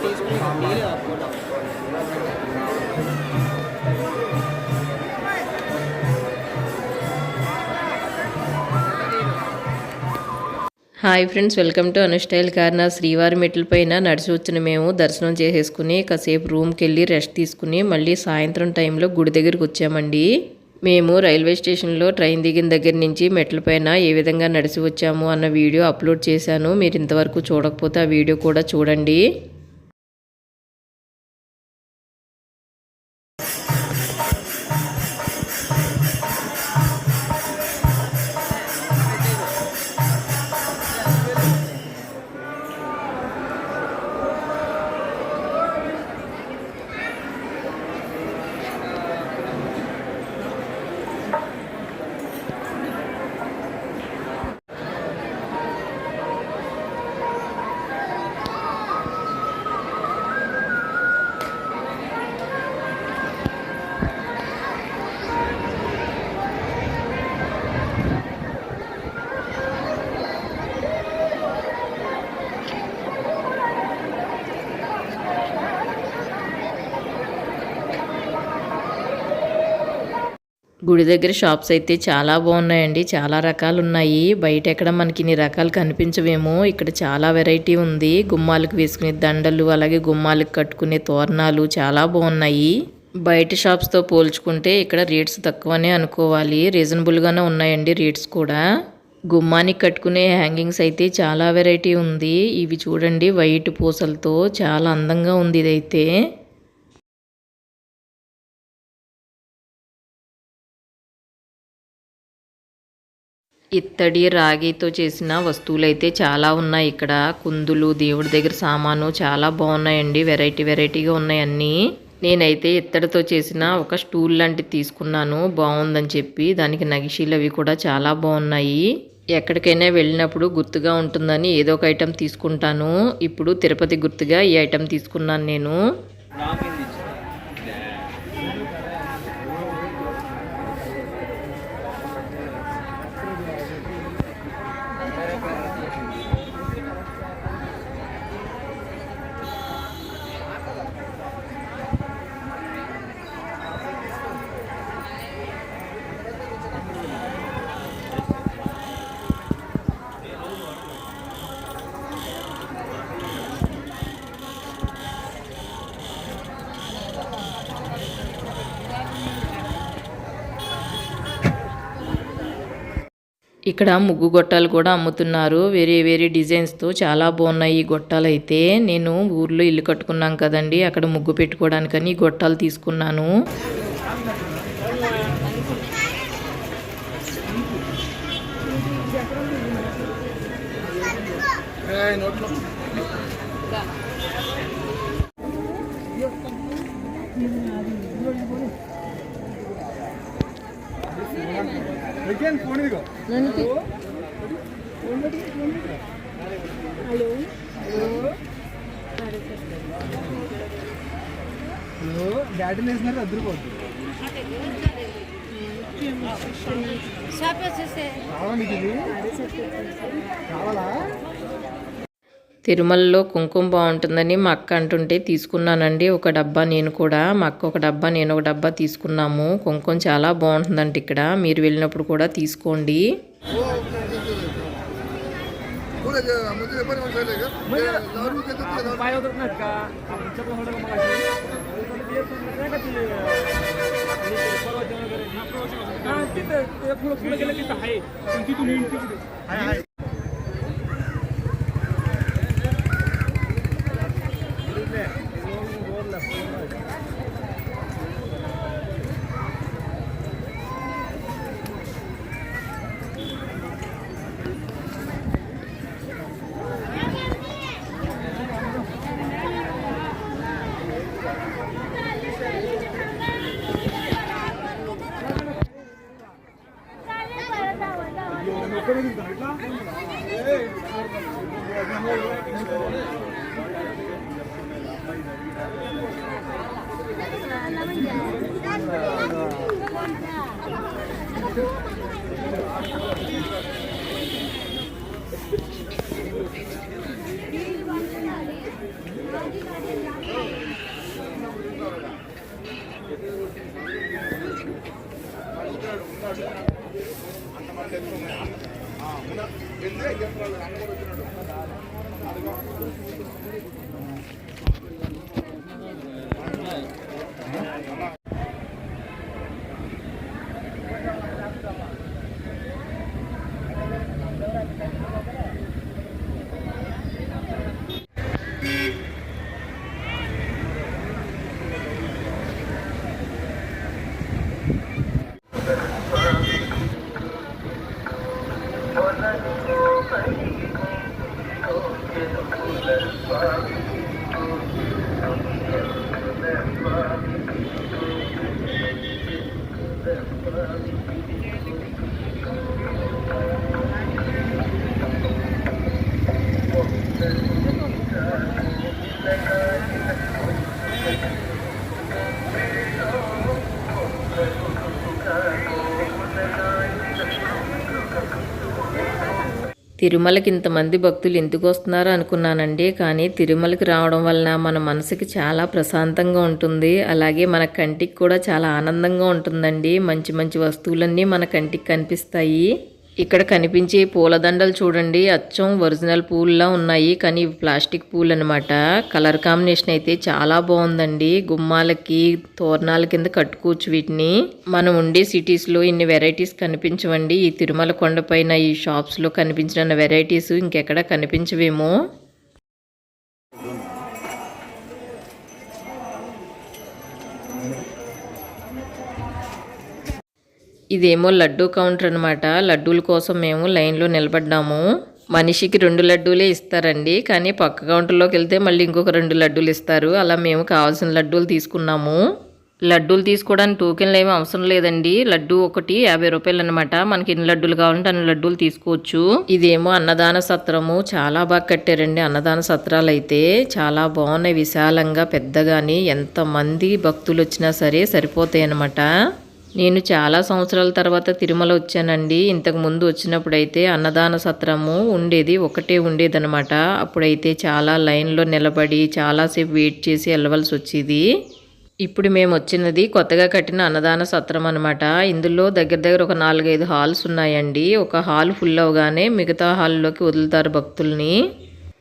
Hi friends, welcome to Anu style corner. శ్రీవారి మెట్ల పైన నడిచి వచ్చిన మేము దర్శనం చేసేసుకుని కాసేపు రూమ్కి వెళ్ళి రెస్ట్ తీసుకుని మళ్ళీ సాయంత్రం టైంలో గుడి దగ్గరికి వచ్చామండి. మేము రైల్వే స్టేషన్లో ట్రైన్ దిగిన దగ్గర నుంచి మెట్ల పైన ఏ విధంగా నడిచి వచ్చాము అన్న వీడియో అప్లోడ్ చేశాను. మీరు ఇంతవరకు చూడకపోతే ఆ వీడియో కూడా చూడండి. గుడి దగ్గర షాప్స్ అయితే చాలా బాగున్నాయండి. చాలా రకాలు ఉన్నాయి. బయట ఎక్కడ మనకి ఇన్ని రకాలు కనిపించవేమో. ఇక్కడ చాలా వెరైటీ ఉంది. గుమ్మాలకు వేసుకునే దండలు, అలాగే గుమ్మాలకు కట్టుకునే తోరణాలు చాలా బాగున్నాయి. బయట షాప్స్తో పోల్చుకుంటే ఇక్కడ రేట్స్ తక్కువనే అనుకోవాలి. రీజనబుల్గానే ఉన్నాయండి రేట్స్ కూడా. గుమ్మానికి కట్టుకునే హ్యాంగింగ్స్ అయితే చాలా వెరైటీ ఉంది. ఇవి చూడండి, వైట్ పూసలతో చాలా అందంగా ఉంది ఇదైతే. ఇత్తడి, రాగితో చేసిన వస్తువులైతే చాలా ఉన్నాయి ఇక్కడ. కుందులు, దేవుడి దగ్గర సామాను చాలా బాగున్నాయండి. వెరైటీగా ఉన్నాయి అన్నీ. నేనైతే ఇత్తడితో చేసిన ఒక స్టూల్ లాంటిది తీసుకున్నాను, బాగుందని చెప్పి. దానికి నగిషీలు అవి కూడా చాలా బాగున్నాయి. ఎక్కడికైనా వెళ్ళినప్పుడు గుర్తుగా ఉంటుందని ఏదో ఒక ఐటెం తీసుకుంటాను. ఇప్పుడు తిరుపతి గుర్తుగా ఈ ఐటెం తీసుకున్నాను నేను. ఇక్కడ ముగ్గు గొట్టాలు కూడా అమ్ముతున్నారు. వేరే డిజైన్స్తో చాలా బాగున్నాయి ఈ గొట్టాలు అయితే. నేను ఊర్లో ఇల్లు కట్టుకున్నాం కదండి, అక్కడ ముగ్గు పెట్టుకోవడానికని ఈ గొట్టాలు తీసుకున్నాను. బ్యాటరీ వేసినారు అద్దరిపోద్దు. కావాలా? తిరుమలలో కుంకుమ బాగుంటుందని మా అక్క అంటుంటే తీసుకున్నానండి ఒక డబ్బా. నేను కూడా, మా అక్క ఒక డబ్బా, నేను ఒక డబ్బా తీసుకున్నాము. కుంకుమ చాలా బాగుంటుందంట ఇక్కడ. మీరు వెళ్ళినప్పుడు కూడా తీసుకోండి. తిరుమలకి ఇంతమంది భక్తులు ఎందుకు వస్తున్నారు అనుకున్నానండి. కానీ తిరుమలకి రావడం వలన మన మనసుకి చాలా ప్రశాంతంగా ఉంటుంది. అలాగే మన కంటికి కూడా చాలా ఆనందంగా ఉంటుందండి. మంచి మంచి వస్తువులన్నీ మన కంటికి కనిపిస్తాయి. ఇక్కడ కనిపించే పూలదండలు చూడండి, అచ్చం ఒరిజినల్ పూల్లా ఉన్నాయి. కానీ ఇవి ప్లాస్టిక్ పూలు అనమాట. కలర్ కాంబినేషన్ అయితే చాలా బాగుందండి. గుమ్మాలకి తోరణాల కింద కట్టుకోవచ్చు వీటిని. మనం ఉండే సిటీస్లో ఇన్ని వెరైటీస్ కనిపించవండి. ఈ తిరుమల కొండపైన ఈ షాప్స్లో కనిపించిన వెరైటీస్ ఇంకెక్కడ కనిపించవేమో. ఇదేమో లడ్డూ కౌంటర్ అనమాట. లడ్డూల కోసం మేము లైన్లో నిలబడ్డాము. మనిషికి 2 లడ్డూలే ఇస్తారండి. కానీ పక్క కౌంటర్లోకి వెళ్తే మళ్ళీ ఇంకొక 2 లడ్డూలు ఇస్తారు. అలా మేము కావాల్సిన లడ్డూలు తీసుకున్నాము. లడ్డూలు తీసుకోవడానికి టోకెన్లు ఏమీ అవసరం లేదండి. లడ్డూ ఒకటి 50 రూపాయలు అనమాట. మనకి ఎన్ని లడ్డూలు కావాలంటే అన్ని లడ్డూలు తీసుకోవచ్చు. ఇదేమో అన్నదాన సత్రము. చాలా బాగా కట్టారండి అన్నదాన సత్రాలు అయితే. చాలా బాగున్నాయి, విశాలంగా పెద్దగాని. ఎంతమంది భక్తులు వచ్చినా సరే సరిపోతాయి అనమాట. నేను చాలా సంవత్సరాల తర్వాత తిరుమల వచ్చానండి. ఇంతకు ముందు వచ్చినప్పుడైతే అన్నదాన సత్రము ఉండేది, ఒకటే ఉండేదన్నమాట. అప్పుడైతే చాలా లైన్లో నిలబడి చాలాసేపు వెయిట్ చేసి వెళ్ళవలసి వచ్చేది. ఇప్పుడు మేము వచ్చినది కొత్తగా కట్టిన అన్నదాన సత్రం అనమాట. ఇందులో దగ్గర ఒక 4-5 హాల్స్ ఉన్నాయండి. ఒక హాల్ ఫుల్ అవగానే మిగతా హాల్లోకి వదులుతారు భక్తుల్ని.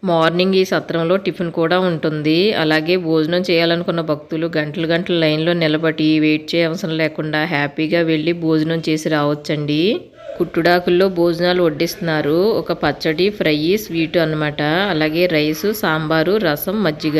మార్నింగ్ ఈ సత్రంలో టిఫిన్ కూడా ఉంటుంది. అలాగే భోజనం చేయాలనుకున్న భక్తులు గంటలు గంటలు లైన్లో నిలబడి వెయిట్ చేయవసరం లేకుండా హ్యాపీగా వెళ్ళి భోజనం చేసి రావచ్చండి. కుట్టుడాకుల్లో భోజనాలు వడ్డిస్తున్నారు. ఒక పచ్చడి, ఫ్రై, స్వీట్ అనమాట. అలాగే రైసు, సాంబారు, రసం, మజ్జిగ.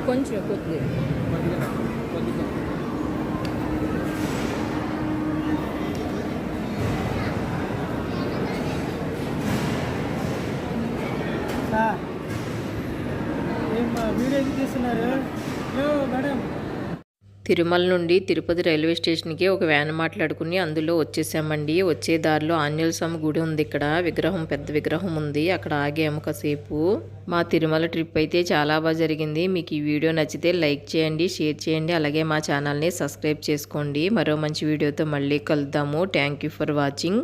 కొంచెం కొద్దిగా సార్ ఏం వీడియో ఎందుకు తీస్తున్నారు? మేడం తిరుమల నుండి తిరుపతి రైల్వే స్టేషన్కి ఒక వ్యాన్ మాట్లాడుకుని అందులో వచ్చేసామండి. వచ్చే దారిలో ఆంజనేయ స్వామి గుడి ఉంది. ఇక్కడ విగ్రహం, పెద్ద విగ్రహం ఉంది. అక్కడ ఆగాము కాసేపు. మా తిరుమల ట్రిప్ అయితే చాలా బాగా జరిగింది. మీకు ఈ వీడియో నచ్చితే లైక్ చేయండి, షేర్ చేయండి. అలాగే మా ఛానల్ని సబ్స్క్రైబ్ చేసుకోండి. మరో మంచి వీడియోతో మళ్ళీ కలుద్దాము. Thank you for watching.